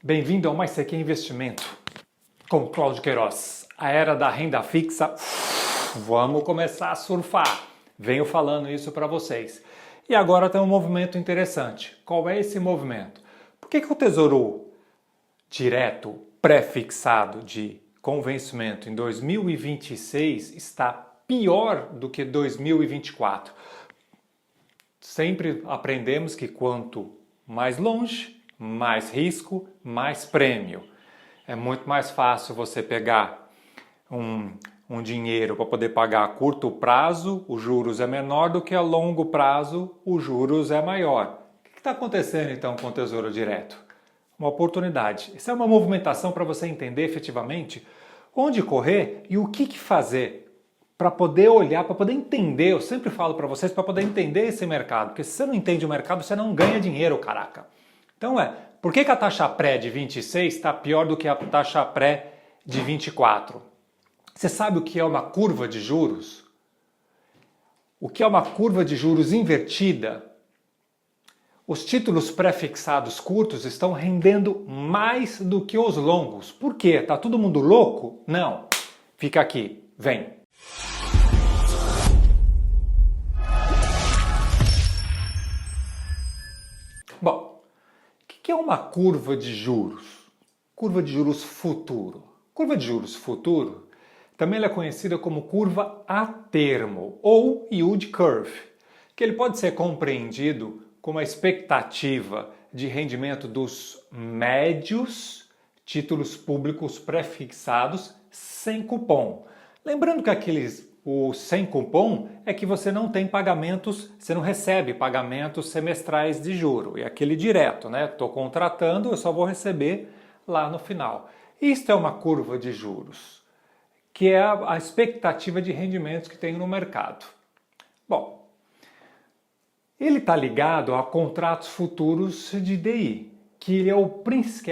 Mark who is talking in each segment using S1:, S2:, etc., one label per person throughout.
S1: Bem-vindo ao Mais CQ Investimento com Cláudio Queiroz. A era da renda fixa, vamos começar a surfar. Venho falando isso para vocês. E agora tem um movimento interessante. Qual é esse movimento? Por que o Tesouro Direto pré-fixado de convencimento em 2026 está pior do que 2024? Sempre aprendemos que quanto mais longe, mais risco, mais prêmio. É muito mais fácil você pegar um dinheiro para poder pagar a curto prazo, os juros é menor do que a longo prazo, os juros é maior. O que está acontecendo então com o Tesouro Direto? Uma oportunidade. Isso é uma movimentação para você entender efetivamente onde correr e o que fazer para poder olhar, para poder entender. Eu sempre falo para vocês para poder entender esse mercado, porque se você não entende o mercado, você não ganha dinheiro, caraca. Então por que a taxa pré de 26 está pior do que a taxa pré de 24? Você sabe o que é uma curva de juros? O que é uma curva de juros invertida? Os títulos pré-fixados curtos estão rendendo mais do que os longos. Por quê? Tá todo mundo louco? Não. Fica aqui. Vem. Bom, o que é uma curva de juros? Curva de juros futuro. Curva de juros futuro também é conhecida como curva a termo ou yield curve, que ele pode ser compreendido como a expectativa de rendimento dos médios títulos públicos pré-fixados sem cupom. Lembrando que o sem cupom é que você não tem pagamentos, você não recebe pagamentos semestrais de juro. É aquele direto, né? Estou contratando, eu só vou receber lá no final. Isto é uma curva de juros, que é a expectativa de rendimentos que tem no mercado. Bom, ele está ligado a contratos futuros de DI, que é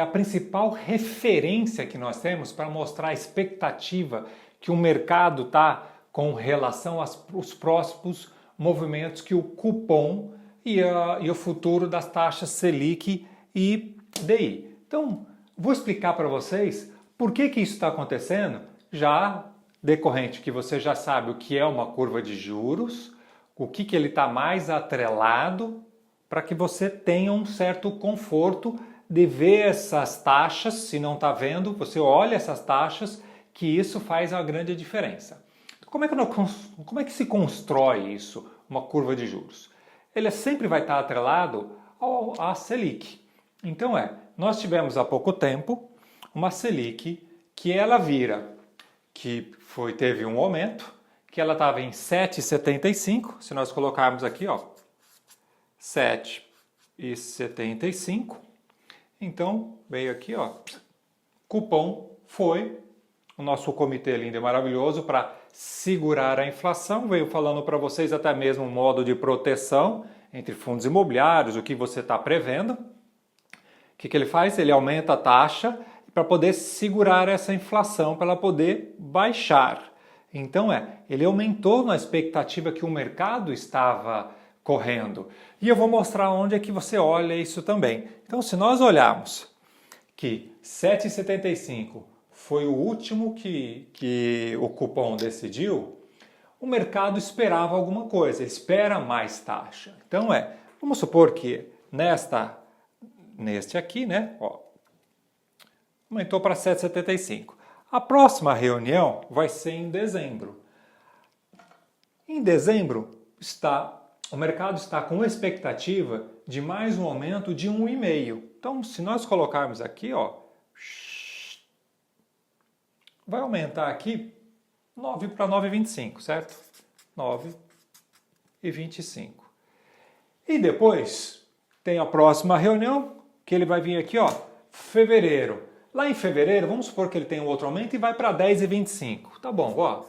S1: a principal referência que nós temos para mostrar a expectativa que o mercado está com relação aos próximos movimentos que o cupom e o futuro das taxas Selic e DI. Então, vou explicar para vocês por que isso está acontecendo, já decorrente que você já sabe o que é uma curva de juros, o que ele está mais atrelado, para que você tenha um certo conforto de ver essas taxas. Se não está vendo, você olha essas taxas, que isso faz a grande diferença. Como é que se constrói isso, uma curva de juros? Ele sempre vai estar atrelado à Selic. Então nós tivemos há pouco tempo uma Selic que ela teve um aumento, que ela estava em 7,75, se nós colocarmos aqui, 7,75, então veio aqui, cupom foi o nosso comitê lindo e maravilhoso para segurar a inflação, veio falando para vocês até mesmo um modo de proteção entre fundos imobiliários, o que você está prevendo. O que ele faz? Ele aumenta a taxa para poder segurar essa inflação, para ela poder baixar. Então ele aumentou na expectativa que o mercado estava correndo. E eu vou mostrar onde é que você olha isso também. Então, se nós olharmos que 7,75 foi o último que o cupom decidiu, o mercado esperava alguma coisa, espera mais taxa. Então vamos supor que neste aqui, né, aumentou para 7,75. A próxima reunião vai ser em dezembro. Em dezembro o mercado está com expectativa de mais um aumento de 1,5. Então, se nós colocarmos aqui, vai aumentar aqui 9 para 9,25, certo? 9,25. E depois tem a próxima reunião, que ele vai vir aqui, fevereiro. Lá em fevereiro, vamos supor que ele tem um outro aumento e vai para 10,25. Tá bom,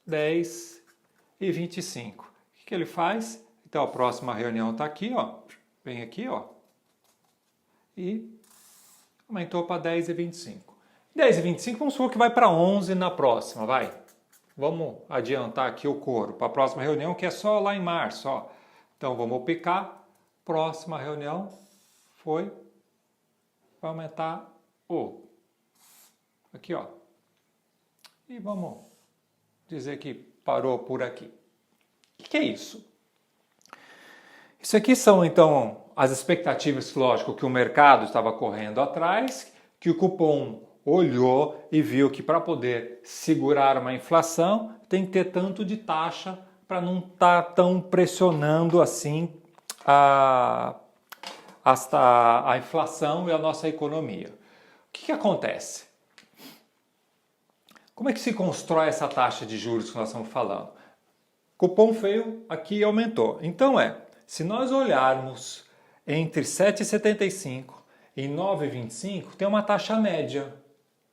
S1: 10,25. O que ele faz? Então a próxima reunião está aqui, vem aqui, e aumentou para 10,25. 10,25, vamos supor que vai para 11 na próxima, vai. Vamos adiantar aqui o couro para a próxima reunião, que é só lá em março, Então vamos picar. Próxima reunião vai aumentar Aqui, ó. E vamos dizer que parou por aqui. O que é isso? Isso aqui são, então, as expectativas, lógico, que o mercado estava correndo atrás, que o cupom olhou e viu que para poder segurar uma inflação tem que ter tanto de taxa para não estar tão pressionando assim a inflação e a nossa economia. O que acontece? Como é que se constrói essa taxa de juros que nós estamos falando? Cupom veio aqui e aumentou. Então se nós olharmos entre 7,75 e 9,25, tem uma taxa média.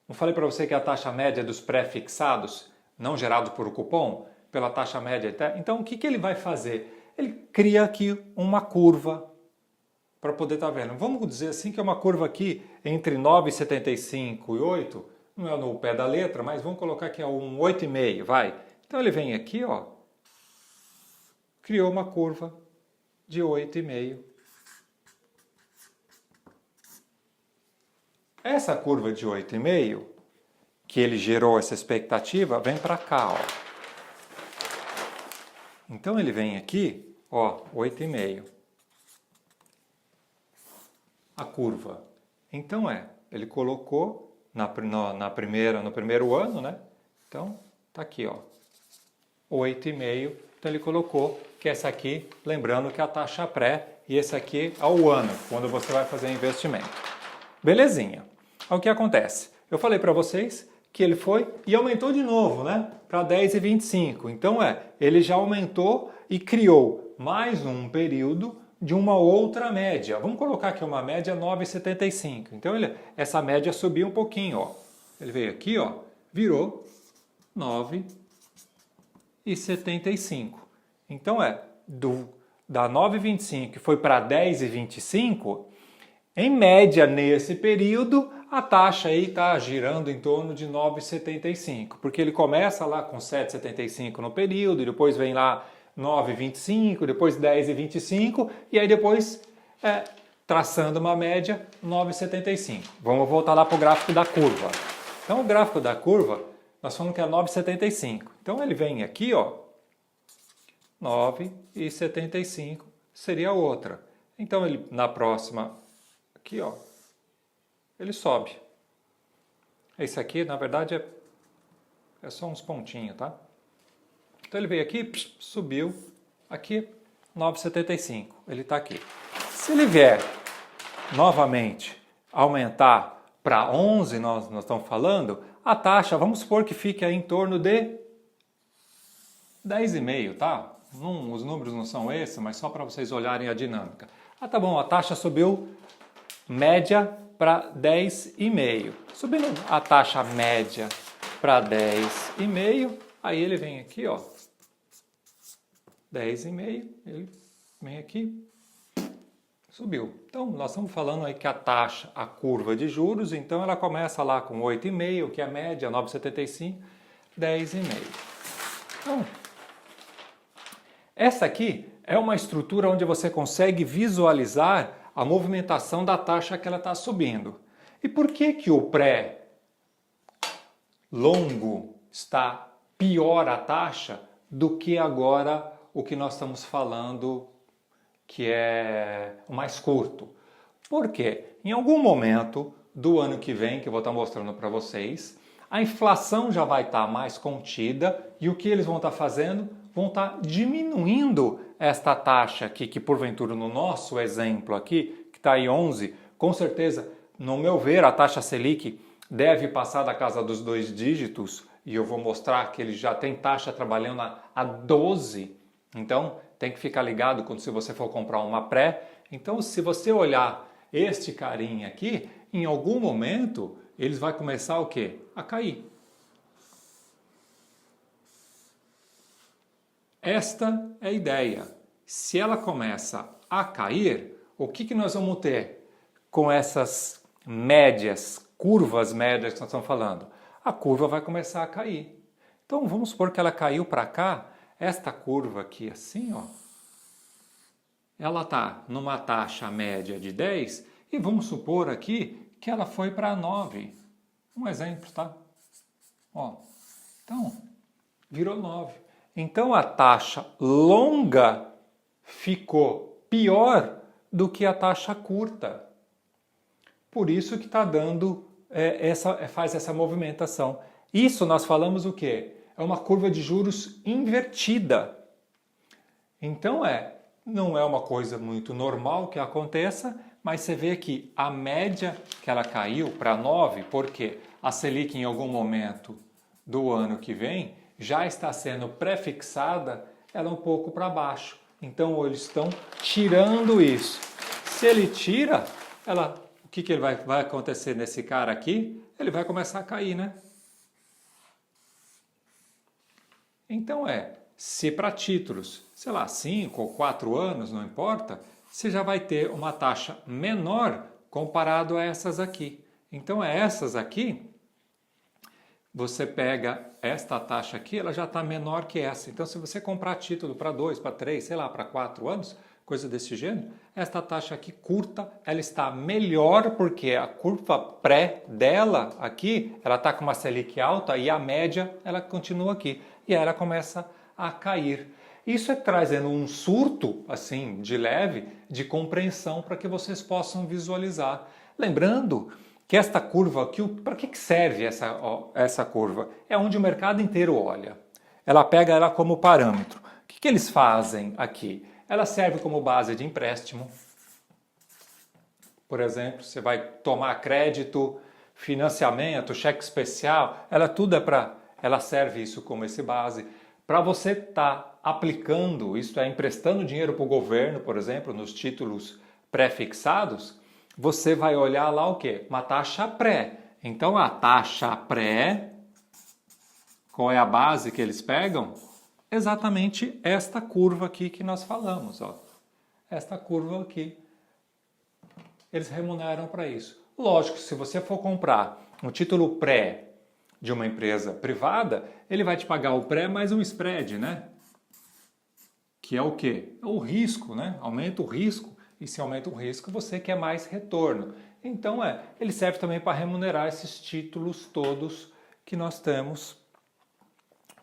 S1: Não falei para você que a taxa média dos pré-fixados, não gerado por o cupom, pela taxa média. Então o que ele vai fazer? Ele cria aqui uma curva para poder estar vendo. Vamos dizer assim que é uma curva aqui entre 9,75 e 8, não é no pé da letra, mas vamos colocar que é um 8,5, vai. Então ele vem aqui, ó, criou uma curva de 8,5. Essa curva de 8,5, que ele gerou essa expectativa, vem para cá, ó. Então ele vem aqui, ó, 8,5. A curva. Então ele colocou no primeiro ano, né? Então tá aqui, ó, 8,5. Então ele colocou que essa aqui, lembrando que é a taxa pré, e esse aqui é o ano, quando você vai fazer investimento. Belezinha. O que acontece? Eu falei para vocês que ele foi e aumentou de novo, né? Para 10,25. Então ele já aumentou e criou mais um período de uma outra média. Vamos colocar aqui uma média 9,75. Então essa média subiu um pouquinho, ó. Ele veio aqui, ó, virou 9,75. Então da 9,25 que foi para 10,25, em média nesse período a taxa aí está girando em torno de 9,75, porque ele começa lá com 7,75 no período, e depois vem lá 9,25, depois 10,25 e aí depois traçando uma média 9,75. Vamos voltar lá para o gráfico da curva. Então o gráfico da curva, nós falamos que é 9,75. Então ele vem aqui, ó, 9,75 seria outra. Então ele na próxima aqui, ó, ele sobe. Esse aqui, na verdade, é só uns pontinhos, tá? Então ele veio aqui, subiu, aqui 9,75, ele está aqui. Se ele vier novamente aumentar para 11, nós estamos falando, a taxa, vamos supor que fique aí em torno de 10,5, tá? Os números não são esses, mas só para vocês olharem a dinâmica. Ah, tá bom, a taxa subiu média para 10,5. Subindo a taxa média para 10,5, aí ele vem aqui, ó, 10,5, ele vem aqui, subiu. Então, nós estamos falando aí que a taxa, a curva de juros, então ela começa lá com 8,5, que é a média, 9,75, 10,5. Então, essa aqui é uma estrutura onde você consegue visualizar a movimentação da taxa que ela está subindo. E por que o pré-longo está pior a taxa do que agora o que nós estamos falando que é o mais curto? Porque em algum momento do ano que vem, que eu vou estar mostrando para vocês, a inflação já vai estar mais contida e o que eles vão estar fazendo? Vão estar diminuindo esta taxa aqui, que porventura no nosso exemplo aqui, que está aí 11, com certeza, no meu ver, a taxa Selic deve passar da casa dos 2 dígitos, e eu vou mostrar que ele já tem taxa trabalhando a 12, então tem que ficar ligado quando se você for comprar uma pré. Então se você olhar este carinha aqui, em algum momento eles vai começar o quê? A cair. Esta é a ideia. Se ela começa a cair, o que nós vamos ter com essas médias, curvas médias que nós estamos falando? A curva vai começar a cair. Então vamos supor que ela caiu para cá, esta curva aqui assim, ó, ela está numa taxa média de 10 e vamos supor aqui que ela foi para 9. Um exemplo, tá? Ó, então, virou 9. Então, a taxa longa ficou pior do que a taxa curta. Por isso que está dando, faz essa movimentação. Isso nós falamos o quê? É uma curva de juros invertida. Então, não é uma coisa muito normal que aconteça, mas você vê que a média que ela caiu para 9, porque a Selic em algum momento do ano que vem já está sendo prefixada, ela é um pouco para baixo. Então eles estão tirando isso. Se ele tira, o que ele vai acontecer nesse cara aqui? Ele vai começar a cair, né? Então se para títulos, sei lá, 5 ou 4 anos, não importa, você já vai ter uma taxa menor comparado a essas aqui. Então essas aqui, você pega esta taxa aqui, ela já está menor que essa. Então se você comprar título para 2, para 3, sei lá, para 4 anos, coisa desse gênero, esta taxa aqui curta, ela está melhor porque a curva pré dela aqui, ela está com uma Selic alta e a média, ela continua aqui. E aí ela começa a cair. Isso é trazendo um surto, assim, de leve, de compreensão para que vocês possam visualizar. Lembrando que esta curva aqui, para que serve essa curva? É onde o mercado inteiro olha. Ela pega ela como parâmetro. O que eles fazem aqui? Ela serve como base de empréstimo. Por exemplo, você vai tomar crédito, financiamento, cheque especial, ela serve isso como esse base. Para você estar aplicando, isto é, emprestando dinheiro para o governo, por exemplo, nos títulos pré-fixados, você vai olhar lá o quê? Uma taxa pré. Então a taxa pré, qual é a base que eles pegam? Exatamente esta curva aqui que nós falamos. Ó. Esta curva aqui. Eles remuneram para isso. Lógico, se você for comprar um título pré de uma empresa privada, ele vai te pagar o pré mais um spread, né? Que é o quê? É o risco, né? Aumenta o risco. E se aumenta o risco, você quer mais retorno. Então, ele serve também para remunerar esses títulos todos que nós temos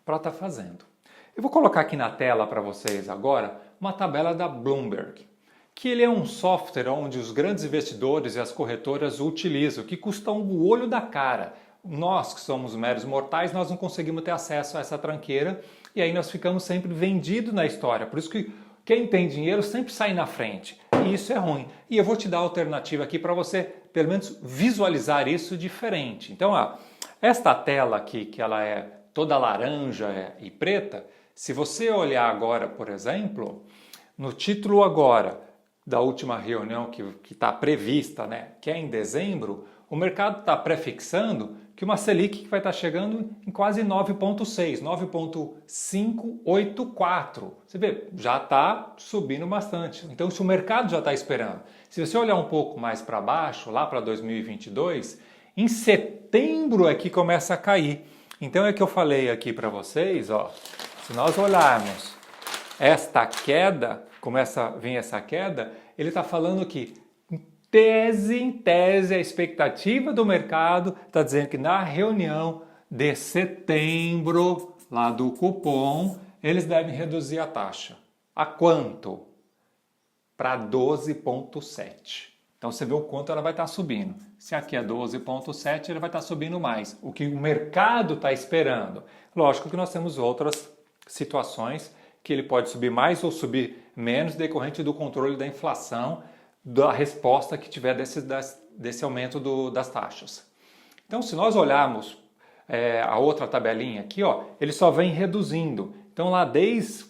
S1: para estar fazendo. Eu vou colocar aqui na tela para vocês agora uma tabela da Bloomberg, que ele é um software onde os grandes investidores e as corretoras o utilizam, que custa o olho da cara. Nós, que somos meros mortais, nós não conseguimos ter acesso a essa tranqueira e aí nós ficamos sempre vendidos na história. Por isso que quem tem dinheiro sempre sai na frente. E isso é ruim. E eu vou te dar a alternativa aqui para você, pelo menos, visualizar isso diferente. Então, esta tela aqui, que ela é toda laranja e preta, se você olhar agora, por exemplo, no título agora da última reunião que está prevista, né, que é em dezembro, o mercado está prefixando que uma Selic vai estar chegando em quase 9,6, 9,584. Você vê, já está subindo bastante. Então, se o mercado já está esperando, se você olhar um pouco mais para baixo, lá para 2022, em setembro é que começa a cair. Então, é que eu falei aqui para vocês, ó, se nós olharmos esta queda, vem essa queda, ele está falando que em tese, a expectativa do mercado está dizendo que na reunião de setembro, lá do cupom, eles devem reduzir a taxa. A quanto? Para 12,7. Então você vê o quanto ela vai estar subindo. Se aqui é 12,7, ela vai estar subindo mais. O que o mercado está esperando. Lógico que nós temos outras situações que ele pode subir mais ou subir menos decorrente do controle da inflação, da resposta que tiver desse aumento das taxas. Então, se nós olharmos a outra tabelinha aqui, ó, ele só vem reduzindo. Então, lá desde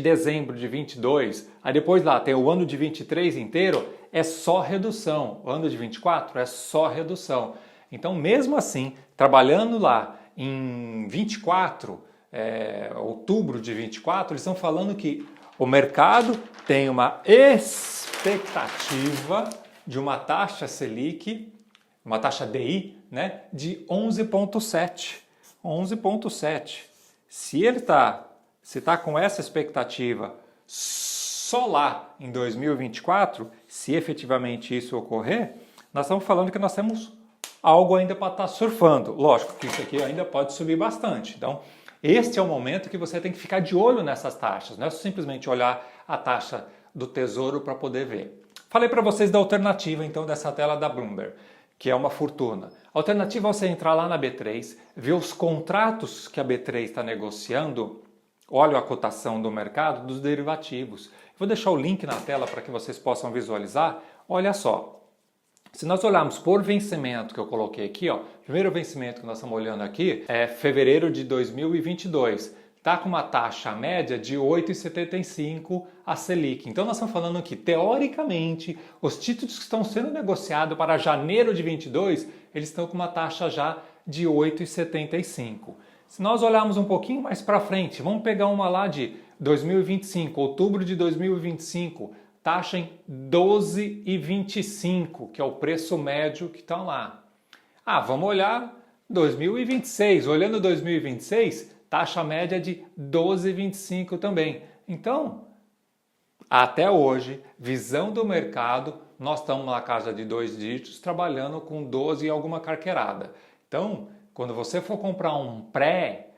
S1: dezembro de 22, aí depois lá tem o ano de 23 inteiro, é só redução. O ano de 24 é só redução. Então, mesmo assim, trabalhando lá em 24, outubro de 24, eles estão falando que o mercado tem uma expectativa de uma taxa Selic, uma taxa DI, né, de 11,7. 11,7. Se está com essa expectativa só lá em 2024, se efetivamente isso ocorrer, nós estamos falando que nós temos algo ainda para estar surfando. Lógico que isso aqui ainda pode subir bastante. Então, este é o momento que você tem que ficar de olho nessas taxas. Não é simplesmente olhar a taxa do Tesouro para poder ver. Falei para vocês da alternativa, então, dessa tela da Bloomberg, que é uma fortuna. A alternativa é você entrar lá na B3, ver os contratos que a B3 está negociando, olha a cotação do mercado dos derivativos. Vou deixar o link na tela para que vocês possam visualizar. Olha só, se nós olharmos por vencimento que eu coloquei aqui, ó, o primeiro vencimento que nós estamos olhando aqui é fevereiro de 2022. Está com uma taxa média de 8,75 a Selic. Então nós estamos falando que, teoricamente, os títulos que estão sendo negociados para janeiro de 22, eles estão com uma taxa já de 8,75. Se nós olharmos um pouquinho mais para frente, vamos pegar uma lá de 2025, outubro de 2025, taxa em 12,25, que é o preço médio que está lá. Ah, vamos olhar 2026. Olhando 2026, taxa média de 12,25 também. Então, até hoje, visão do mercado, nós estamos na casa de 2 dígitos, trabalhando com 12 e alguma carqueirada. Então, quando você for comprar um pré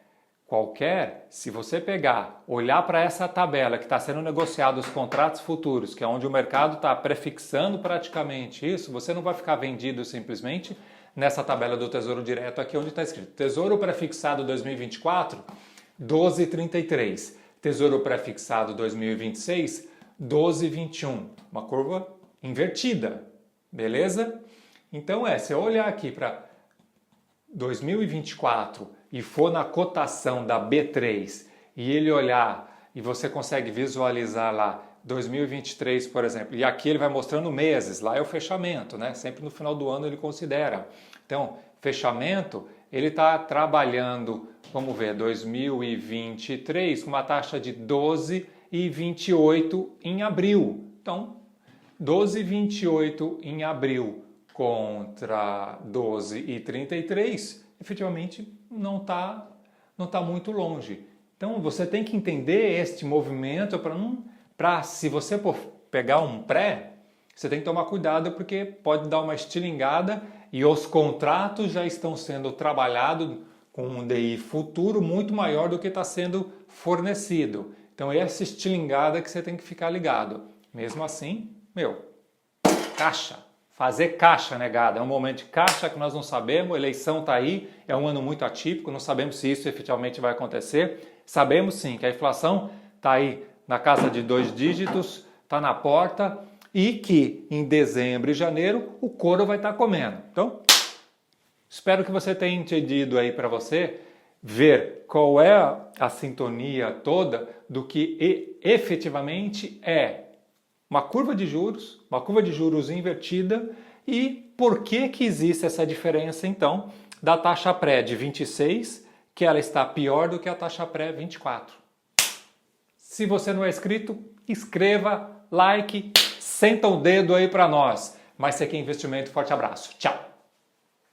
S1: qualquer, se você pegar, olhar para essa tabela que está sendo negociado os contratos futuros, que é onde o mercado está prefixando praticamente isso, você não vai ficar vendido simplesmente nessa tabela do Tesouro Direto aqui onde está escrito Tesouro Prefixado 2024, 12,33. Tesouro Prefixado 2026, 12,21. Uma curva invertida, beleza? Então se eu olhar aqui para 2024 e for na cotação da B3 e ele olhar e você consegue visualizar lá 2023, por exemplo, e aqui ele vai mostrando meses, lá é o fechamento, né? Sempre no final do ano ele considera. Então, fechamento, ele está trabalhando, vamos ver, 2023 com uma taxa de 12,28 em abril. Então, 12,28 em abril contra 12,33, efetivamente não está muito longe. Então, você tem que entender este movimento para se você pegar um pré, você tem que tomar cuidado porque pode dar uma estilingada e os contratos já estão sendo trabalhados com um DI futuro muito maior do que está sendo fornecido. Então essa estilingada que você tem que ficar ligado. Mesmo assim, caixa. Fazer caixa, negada. É um momento de caixa que nós não sabemos, a eleição está aí, é um ano muito atípico, não sabemos se isso efetivamente vai acontecer. Sabemos sim que a inflação está aí na casa de 2 dígitos, está na porta e que em dezembro e janeiro o couro vai estar comendo. Então, espero que você tenha entendido aí para você ver qual é a sintonia toda do que efetivamente é uma curva de juros invertida e por que existe essa diferença então da taxa pré de 26, que ela está pior do que a taxa pré 24. Se você não é inscrito, inscreva, like, senta o dedo aí para nós. Mas isso aqui é investimento, forte abraço. Tchau!